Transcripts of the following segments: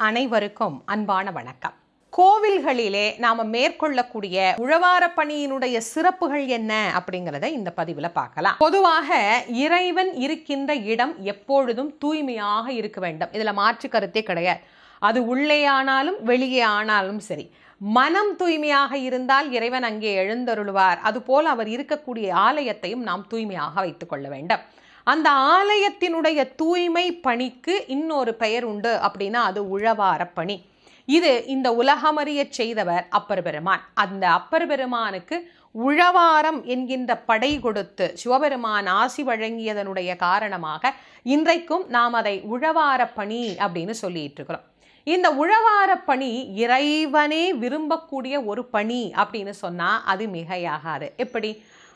அனைவருக்கும் அன்பான வணக்கம். கோவில்களிலே நாம மேற்கொள்ளக்கூடிய உழவார பணியினுடைய சிறப்புகள் என்ன அப்படிங்கிறத இந்த பதிவுல பார்க்கலாம். பொதுவாக இறைவன் இருக்கின்ற இடம் எப்பொழுதும் தூய்மையாக இருக்க வேண்டும். இதுல மாற்று கருத்தே கிடையாது. அது உள்ளே ஆனாலும் வெளியே ஆனாலும் சரி. மனம் தூய்மையாக இருந்தால் இறைவன் அங்கே எழுந்தருள்வார். அதுபோல் அவர் இருக்கக்கூடிய ஆலயத்தையும் நாம் தூய்மையாக வைத்துக் கொள்ள வேண்டும். அந்த ஆலயத்தினுடைய தூய்மை பணிக்கு இன்னொரு பெயர் உண்டு அப்படின்னா அது உழவார பணி. இது இந்த உலகமறிய செய்தவர் அப்பர் பெருமான். அந்த அப்பர் பெருமானுக்கு உழவாரம் என்கின்ற படை கொடுத்து சிவபெருமான் ஆசி வழங்கியதனுடைய காரணமாக இன்றைக்கும் நாம் அதை உழவார பணி அப்படின்னு சொல்லிட்டு இருக்கிறோம். இந்த உழவார பணி இறைவனே விரும்பக்கூடிய ஒரு பணி அப்படின்னு சொன்னா அது மிகையாகாது. எப்படி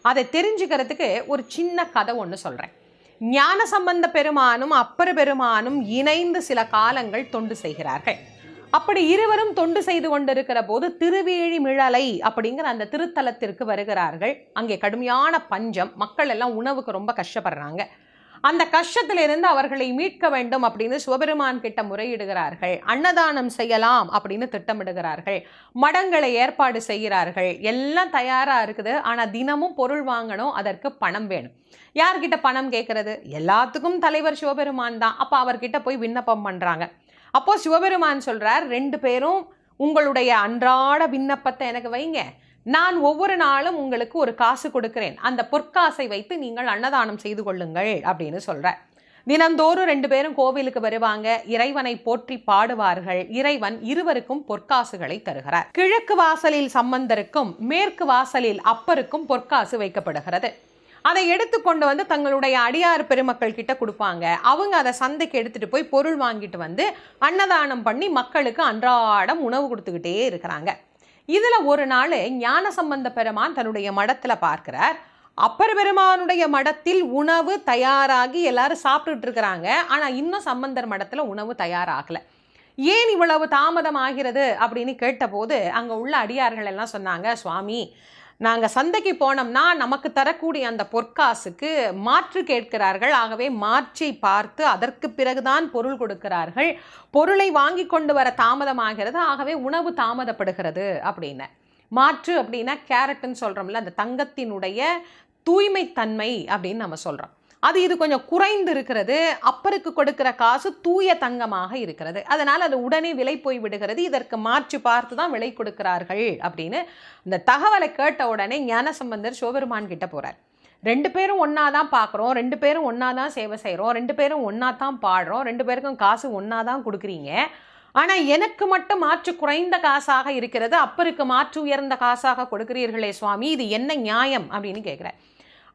அதை தெரிஞ்சுக்கிறதுக்கு ஒரு சின்ன கதை ஒன்று சொல்றேன். ஞானசம்பந்த பெருமானும் அப்பர் பெருமானும் இணைந்து சில காலங்கள் தொண்டு செய்கிறார்கள். அப்படி இருவரும் தொண்டு செய்து கொண்டிருக்கிற போது திருவேழிமிழலை அப்படிங்கிற அந்த திருத்தலத்திற்கு வருகிறார்கள். அங்கே கடுமையான பஞ்சம், மக்கள் எல்லாம் உணவுக்கு ரொம்ப கஷ்டப்படுறாங்க. அந்த கஷ்டத்திலிருந்து அவர்களை மீட்க வேண்டும் அப்படின்னு சிவபெருமான் கிட்ட முறையிடுகிறார்கள். அன்னதானம் செய்யலாம் அப்படின்னு திட்டமிடுகிறார்கள். மடங்களை ஏற்பாடு செய்கிறார்கள். எல்லாம் தயாரா இருக்குது. ஆனா தினமும் பொருள் வாங்கணும், அதற்கு பணம் வேணும். யார்கிட்ட பணம் கேட்கறது? எல்லாத்துக்கும் தலைவர் சிவபெருமான் தான். அப்ப அவர்கிட்ட போய் விண்ணப்பம் பண்றாங்க. அப்போ சிவபெருமான் சொல்றார், 2 பேரும் உங்களுடைய அன்றாட விண்ணப்பத்தை எனக்கு வைங்க, நான் ஒவ்வொரு நாளும் உங்களுக்கு ஒரு காசு கொடுக்கிறேன், அந்த பொற்காசை வைத்து நீங்கள் அன்னதானம் செய்து கொள்ளுங்கள் அப்படின்னு சொல்றார். தினந்தோறும் 2 பேரும் கோவிலுக்கு வருவாங்க. இறைவனை போற்றி பாடுவார்கள். இறைவன் இருவருக்கும் பொற்காசுகளை தருகிறார். கிழக்கு வாசலில் சம்பந்தருக்கும் மேற்கு வாசலில் அப்பருக்கும் பொற்காசு வைக்கப்படுகிறது. அதை எடுத்துக்கொண்டு வந்து தங்களுடைய அடியார் பெருமக்கள் கிட்ட கொடுப்பாங்க. அவங்க அதை சந்தைக்கு எடுத்துட்டு போய் பொருள் வாங்கிட்டு வந்து அன்னதானம் பண்ணி மக்களுக்கு அன்றாடம் உணவு கொடுத்துக்கிட்டே இருக்கிறாங்க. இதுல ஒரு நாள் ஞானசம்பந்த பெருமான் தன்னுடைய மடத்துல பார்க்கிறார். அப்பர் பெருமானுடைய மடத்தில் உணவு தயாராகி எல்லாரும் சாப்பிட்டுட்டு இருக்கிறாங்க. ஆனா இன்னும் சம்பந்தர் மடத்துல உணவு தயாராகல. ஏன் இவ்வளவு தாமதம் ஆகிறது அப்படின்னு கேட்டபோது அங்க உள்ள அடியார்கள் எல்லாம் சொன்னாங்க, சுவாமி, நாங்கள் சந்தைக்கு போனோம்னா நமக்கு தரக்கூடிய அந்த பொற்காசுக்கு மாற்று கேட்கிறார்கள். ஆகவே மாற்றை பார்த்து அதற்கு பிறகுதான் பொருள் கொடுக்கிறார்கள். பொருளை வாங்கி கொண்டு வர தாமதமாகிறது. ஆகவே உணவு தாமதப்படுகிறது அப்படின்னு. மாற்று அப்படின்னா கேரட்னு சொல்கிறோம்ல, அந்த தங்கத்தினுடைய தூய்மைத்தன்மை அப்படின்னு நம்ம சொல்கிறோம். இது கொஞ்சம் குறைந்து இருக்கிறது. அப்பருக்கு கொடுக்கிற காசு தூய தங்கமாக இருக்கிறது. அதனால் அது உடனே விலை போய் விடுகிறது. இதற்கு மாற்றி பார்த்து தான் விலை கொடுக்கிறார்கள் அப்படின்னு இந்த தகவலை கேட்ட உடனே ஞானசம்பந்தர் சிவபெருமான் கிட்ட போறார். 2 பேரும் ஒன்னா தான் பார்க்குறோம், 2 பேரும் ஒன்னா தான் சேவை செய்கிறோம், 2 பேரும் ஒன்னா தான் பாடுறோம், 2 பேருக்கும் காசு ஒன்னா தான் கொடுக்குறீங்க. ஆனால் எனக்கு மட்டும் மாற்று குறைந்த காசாக இருக்கிறது, அப்பருக்கு மாற்று உயர்ந்த காசாக கொடுக்கிறீர்களே சுவாமி, இது என்ன நியாயம் அப்படின்னு கேட்குறேன்.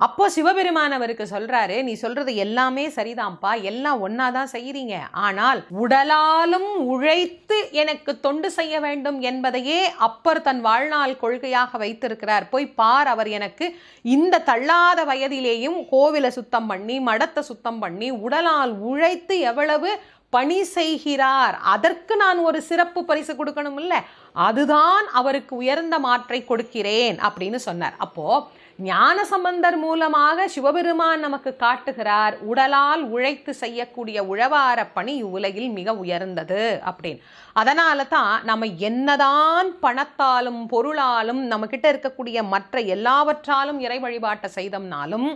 அப்போ சிவபெருமான் அவருக்கு சொல்றாரு, நீ சொல்றது எல்லாமே சரிதான்ப்பா, எல்லாம் ஒன்னாதான் செய்யறீங்க. ஆனால் உடலாலும் உழைத்து எனக்கு தொண்டு செய்ய வேண்டும் என்பதையே அப்பர் தன் வாழ்நாள் கொள்கையாக வைத்திருக்கிறார். போய் பார், அவர் எனக்கு இந்த தள்ளாத வயதிலேயும் கோவிலை சுத்தம் பண்ணி மடத்தை சுத்தம் பண்ணி உடலால் உழைத்து எவ்வளவு பணி செய்கிறார். அதற்கு நான் ஒரு சிறப்பு பரிசு கொடுக்கணும் இல்ல, அதுதான் அவருக்கு உயர்ந்த மாற்றை கொடுக்கிறேன் அப்படின்னு சொன்னார். அப்போ ஞானசம்பந்தர் மூலமாக சிவபெருமான் நமக்கு காட்டுகிறார், உடலால் உழைத்து செய்யக்கூடிய உழவார பணி உலகில் மிக உயர்ந்தது அப்படின்னு. அதனால தான் நம்ம என்னதான் பணத்தாலும் பொருளாலும் நம்ம கிட்ட இருக்கக்கூடிய மற்ற எல்லாவற்றாலும் இறை வழிபாட்டை செய்தோம்னாலும்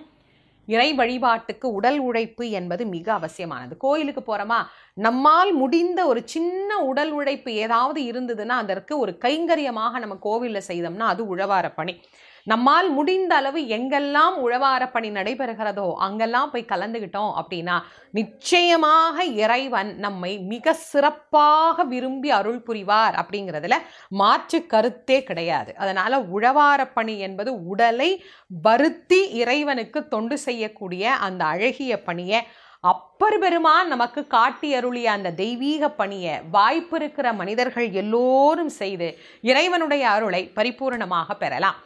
இறை வழிபாட்டுக்கு உடல் உழைப்பு என்பது மிக அவசியமானது. கோயிலுக்கு போறோமா, நம்மால் முடிந்த ஒரு சின்ன உடல் உழைப்பு ஏதாவது இருந்ததுன்னா அதற்கு ஒரு கைங்கரியமாக நம்ம கோவிலில் செய்தோம்னா அது உழவார பணி. நம்மால் முடிந்த அளவு எங்கெல்லாம் உழவார பணி நடைபெறுகிறதோ அங்கெல்லாம் போய் கலந்துகிட்டோம் அப்படின்னா நிச்சயமாக இறைவன் நம்மை மிக சிறப்பாக விரும்பி அருள் புரிவார் அப்படிங்கிறதுல மாற்று கருத்தே கிடையாது. அதனால உழவார பணி என்பது உடலை வருத்தி இறைவனுக்கு தொண்டு செய்யக்கூடிய அந்த அழகிய பணியை அப்பர் பெருமான் நமக்கு காட்டி அருளிய அந்த தெய்வீக பணியை வாய்ப்பு இருக்கிற மனிதர்கள் எல்லோரும் செய்து இறைவனுடைய அருளை பரிபூர்ணமாக பெறலாம்.